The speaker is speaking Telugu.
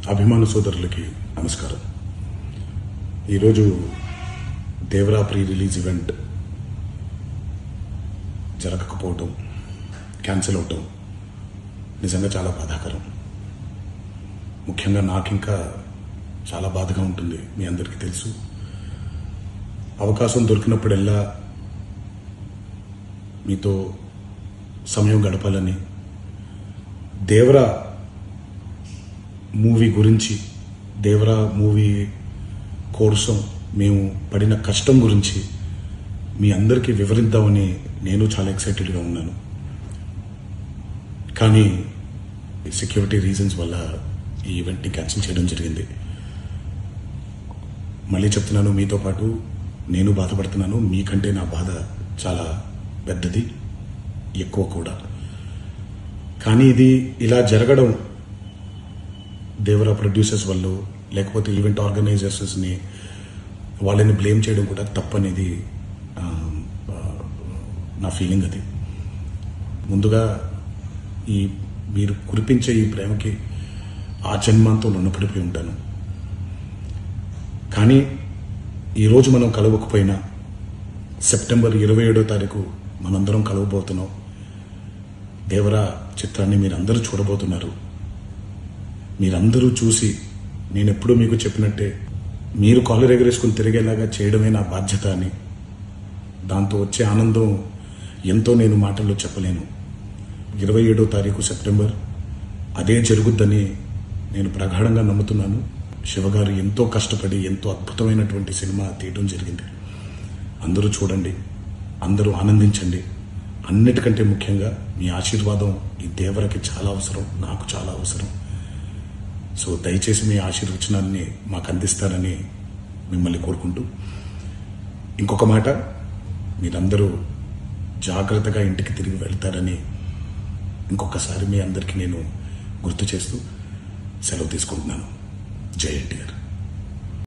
అభిమాన సోదరులకి నమస్కారం. ఈరోజు దేవరా ప్రీ రిలీజ్ ఈవెంట్ జరగకపోవటం, క్యాన్సిల్ అవటం నిజంగా చాలా బాధాకరం. ముఖ్యంగా నాకు ఇంకా చాలా బాధగా ఉంటుంది. మీ అందరికీ తెలుసు, అవకాశం దొరికినప్పుడల్లా మీతో సమయం గడపాలని, దేవరా మూవీ గురించి, దేవరా మూవీ కోసం మేము పడిన కష్టం గురించి మీ అందరికీ వివరిద్దామని నేను చాలా ఎక్సైటెడ్గా ఉన్నాను. కానీ సెక్యూరిటీ రీజన్స్ వల్ల ఈ ఈవెంట్ని క్యాన్సిల్ చేయడం జరిగింది. మళ్ళీ చెప్తున్నాను, మీతో పాటు నేను బాధపడుతున్నాను. మీకంటే నా బాధ చాలా పెద్దది, ఎక్కువ కూడా. కానీ ఇది ఇలా జరగడం దేవరా ప్రొడ్యూసర్స్ వల్ల, లేకపోతే ఈవెంట్ ఆర్గనైజర్స్ని వాళ్ళని బ్లేమ్ చేయడం కూడా తప్పనేది నా ఫీలింగ్. అది ముందుగా ఈ మీరు కురిపించే ఈ ప్రేమకి ఆ జన్మాంతో రుణపడిపోయి ఉంటాను. కానీ ఈరోజు మనం కలవకపోయినా సెప్టెంబర్ 27వ తారీఖు మనందరం కలవబోతున్నాం. దేవరా చిత్రాన్ని మీరందరూ చూడబోతున్నారు. మీరందరూ చూసి, నేను ఎప్పుడూ మీకు చెప్పినట్టే, మీరు కాలర్ ఎగరేసుకుని తిరిగేలాగా చేయడమే నా బాధ్యత అని, దాంతో వచ్చే ఆనందం ఎంతో నేను మాటల్లో చెప్పలేను. 27వ తారీఖు సెప్టెంబర్ అదే జరుగుద్దని నేను ప్రగాఢంగా నమ్ముతున్నాను. శివగారు ఎంతో కష్టపడి ఎంతో అద్భుతమైనటువంటి సినిమా తీయడం జరిగింది. అందరూ చూడండి, అందరూ ఆనందించండి. అన్నిటికంటే ముఖ్యంగా మీ ఆశీర్వాదం ఈ దేవరకి చాలా అవసరం, నాకు చాలా అవసరం. సో దయచేసి మీ ఆశీర్వచనాన్ని మాకు అందిస్తారని మిమ్మల్ని కోరుకుంటూ, ఇంకొక మాట, మీరందరూ జాగ్రత్తగా ఇంటికి తిరిగి వెళ్తారని ఇంకొకసారి మీ అందరికీ నేను గుర్తు చేస్తూ సెలవు తీసుకుంటున్నాను. జై ఎన్టీఆర్.